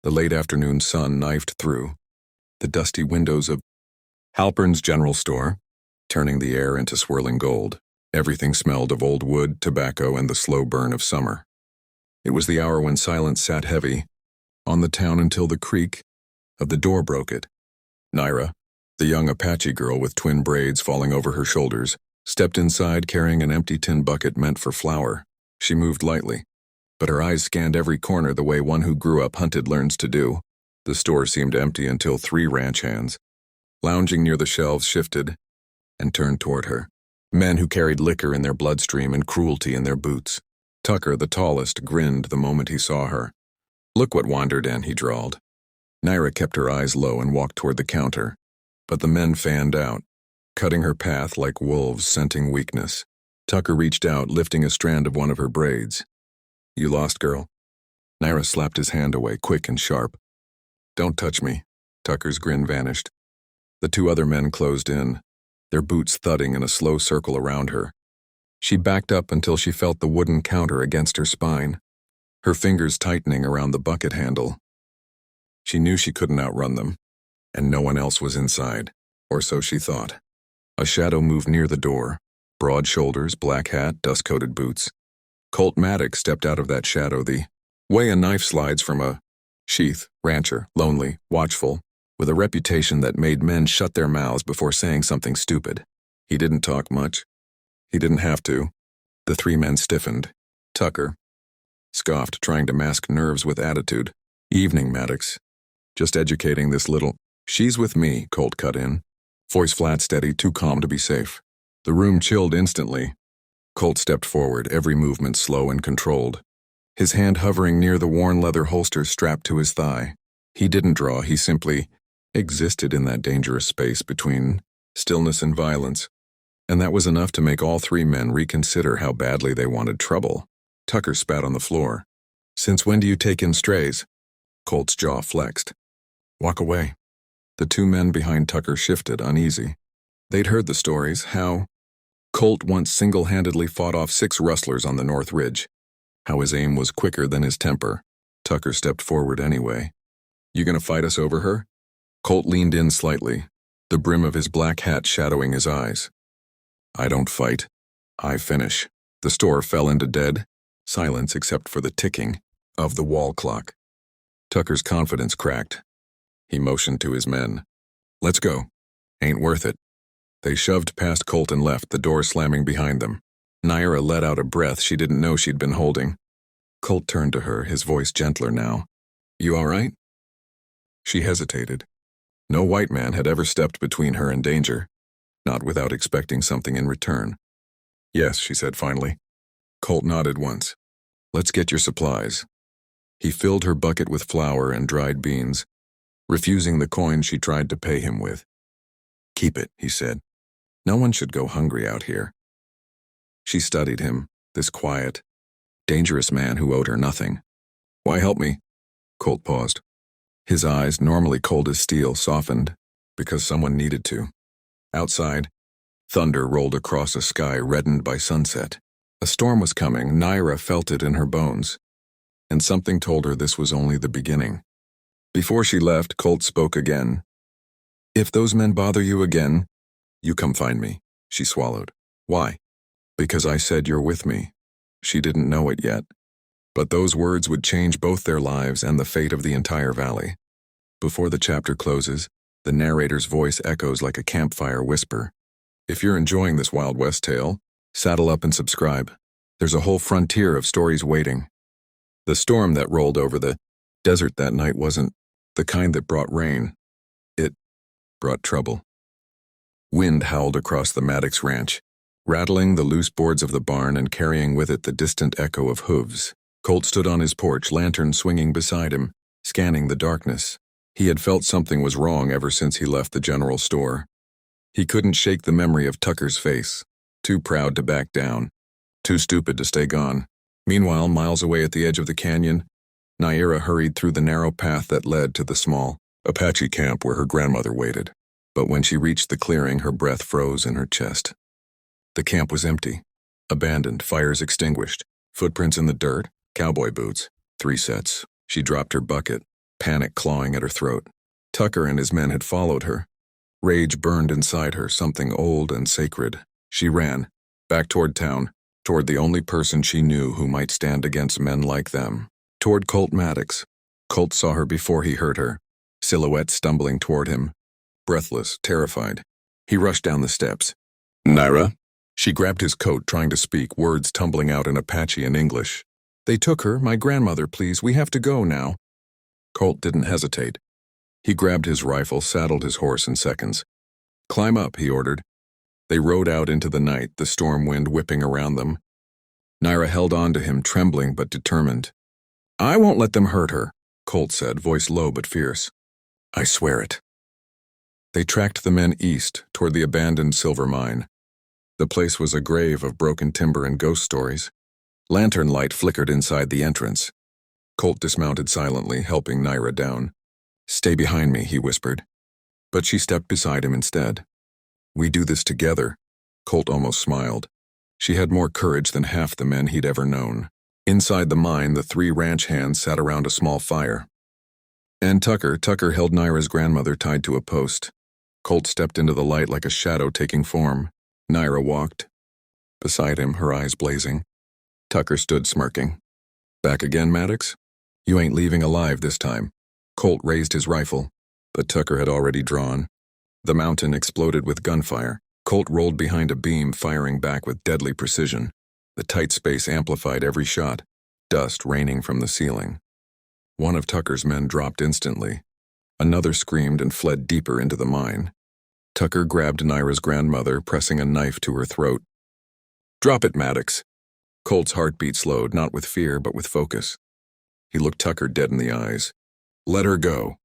The late afternoon sun knifed through the dusty windows of Halpern's general store, turning the air into swirling gold. Everything smelled of old wood, tobacco, and the slow burn of summer. It was the hour when silence sat heavy on the town until the creak of the door broke it. Naira, the young Apache girl with twin braids falling over her shoulders, stepped inside carrying an empty tin bucket meant for flour. She moved lightly, but her eyes scanned every corner the way one who grew up hunted learns to do. The store seemed empty until 3 ranch hands, lounging near the shelves, shifted and turned toward her. Men who carried liquor in their bloodstream and cruelty in their boots. Tucker, the tallest, grinned the moment he saw her. "Look what wandered in," he drawled. Naira kept her eyes low and walked toward the counter, but the men fanned out, cutting her path like wolves scenting weakness. Tucker reached out, lifting a strand of one of her braids. "You lost, girl?" Naira slapped his hand away, quick and sharp. "Don't touch me." Tucker's grin vanished. The 2 other men closed in, their boots thudding in a slow circle around her. She backed up until she felt the wooden counter against her spine, her fingers tightening around the bucket handle. She knew she couldn't outrun them, and no one else was inside, or so she thought. A shadow moved near the door, broad shoulders, black hat, dust-coated boots. Colt Maddox stepped out of that shadow the way a knife slides from a sheath, rancher, lonely, watchful, with a reputation that made men shut their mouths before saying something stupid. He didn't talk much. He didn't have to. The 3 men stiffened. Tucker scoffed, trying to mask nerves with attitude. "Evening, Maddox. Just educating this little—" "She's with me," Colt cut in. Voice flat, steady, too calm to be safe. The room chilled instantly. Colt stepped forward, every movement slow and controlled, his hand hovering near the worn leather holster strapped to his thigh. He didn't draw, he simply existed in that dangerous space between stillness and violence, and that was enough to make all 3 men reconsider how badly they wanted trouble. Tucker spat on the floor. "Since when do you take in strays?" Colt's jaw flexed. "Walk away." The 2 men behind Tucker shifted, uneasy. They'd heard the stories, how Colt once single-handedly fought off 6 rustlers on the North Ridge, how his aim was quicker than his temper. Tucker stepped forward anyway. "You gonna fight us over her?" Colt leaned in slightly, the brim of his black hat shadowing his eyes. "I don't fight. I finish." The store fell into dead silence except for the ticking of the wall clock. Tucker's confidence cracked. He motioned to his men. "Let's go. Ain't worth it." They shoved past Colt and left, the door slamming behind them. Naira let out a breath she didn't know she'd been holding. Colt turned to her, his voice gentler now. "You all right?" She hesitated. No white man had ever stepped between her and danger, not without expecting something in return. "Yes," she said finally. Colt nodded once. "Let's get your supplies." He filled her bucket with flour and dried beans, refusing the coin she tried to pay him with. "Keep it," he said. "No one should go hungry out here." She studied him, this quiet, dangerous man who owed her nothing. "Why help me?" Colt paused. His eyes, normally cold as steel, softened because someone needed to. Outside, thunder rolled across a sky reddened by sunset. A storm was coming. Naira felt it in her bones, and something told her this was only the beginning. Before she left, Colt spoke again. "If those men bother you again, you come find me." She swallowed. "Why?" "Because I said you're with me." She didn't know it yet, but those words would change both their lives and the fate of the entire valley. Before the chapter closes, the narrator's voice echoes like a campfire whisper. If you're enjoying this Wild West tale, saddle up and subscribe. There's a whole frontier of stories waiting. The storm that rolled over the desert that night wasn't the kind that brought rain. It brought trouble. Wind howled across the Maddox ranch, rattling the loose boards of the barn and carrying with it the distant echo of hooves. Colt stood on his porch, lantern swinging beside him, scanning the darkness. He had felt something was wrong ever since he left the general store. He couldn't shake the memory of Tucker's face, too proud to back down, too stupid to stay gone. Meanwhile, miles away at the edge of the canyon, Naira hurried through the narrow path that led to the small Apache camp where her grandmother waited. But when she reached the clearing, her breath froze in her chest. The camp was empty, abandoned, fires extinguished, footprints in the dirt, cowboy boots, 3 sets. She dropped her bucket, panic clawing at her throat. Tucker and his men had followed her. Rage burned inside her, something old and sacred. She ran, back toward town, toward the only person she knew who might stand against men like them. Toward Colt Maddox. Colt saw her before he heard her, silhouette stumbling toward him, breathless, terrified. He rushed down the steps. "Naira?" She grabbed his coat, trying to speak, words tumbling out in Apache and English. "They took her. My grandmother, please. We have to go now." Colt didn't hesitate. He grabbed his rifle, saddled his horse in seconds. "Climb up," he ordered. They rode out into the night, the storm wind whipping around them. Naira held on to him, trembling but determined. "I won't let them hurt her," Colt said, voice low but fierce. "I swear it." They tracked the men east, toward the abandoned silver mine. The place was a grave of broken timber and ghost stories. Lantern light flickered inside the entrance. Colt dismounted silently, helping Naira down. "Stay behind me," he whispered. But she stepped beside him instead. "We do this together." Colt almost smiled. She had more courage than half the men he'd ever known. Inside the mine, the three ranch hands sat around a small fire. And Tucker held Naira's grandmother tied to a post. Colt stepped into the light like a shadow taking form. Naira walked. Beside him, her eyes blazing. Tucker stood smirking. "Back again, Maddox? You ain't leaving alive this time." Colt raised his rifle, but Tucker had already drawn. The mountain exploded with gunfire. Colt rolled behind a beam, firing back with deadly precision. The tight space amplified every shot, dust raining from the ceiling. One of Tucker's men dropped instantly. Another screamed and fled deeper into the mine. Tucker grabbed Naira's grandmother, pressing a knife to her throat. "Drop it, Maddox." Colt's heartbeat slowed, not with fear, but with focus. He looked Tucker dead in the eyes. "Let her go."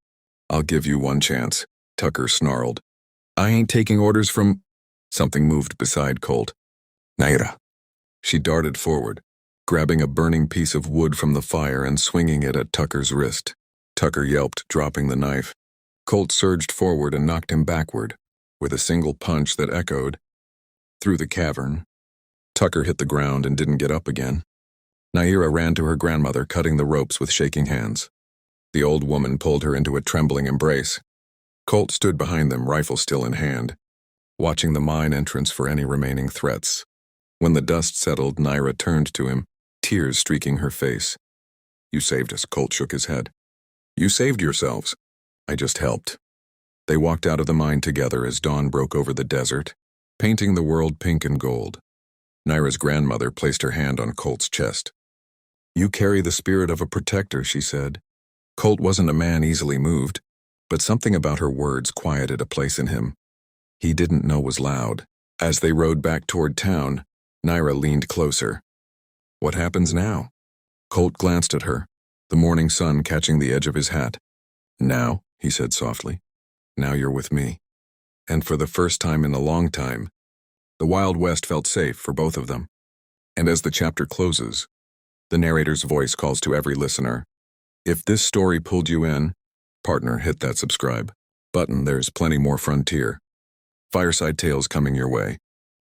"I'll give you one chance," Tucker snarled. "I ain't taking orders from—" Something moved beside Colt. "Naira." She darted forward, grabbing a burning piece of wood from the fire and swinging it at Tucker's wrist. Tucker yelped, dropping the knife. Colt surged forward and knocked him backward, with a single punch that echoed through the cavern. Tucker hit the ground and didn't get up again. Naira ran to her grandmother, cutting the ropes with shaking hands. The old woman pulled her into a trembling embrace. Colt stood behind them, rifle still in hand, watching the mine entrance for any remaining threats. When the dust settled, Naira turned to him, tears streaking her face. "You saved us," Colt shook his head. "You saved yourselves. I just helped." They walked out of the mine together as dawn broke over the desert, painting the world pink and gold. Naira's grandmother placed her hand on Colt's chest. "You carry the spirit of a protector," she said. Colt wasn't a man easily moved, but something about her words quieted a place in him he didn't know was loud. As they rode back toward town, Naira leaned closer. "What happens now?" Colt glanced at her, the morning sun catching the edge of his hat. "Now," he said softly, "now you're with me." And for the first time in a long time, the Wild West felt safe for both of them. And as the chapter closes, the narrator's voice calls to every listener. If this story pulled you in, partner, hit that subscribe button. There's plenty more Frontier Fireside Tales coming your way.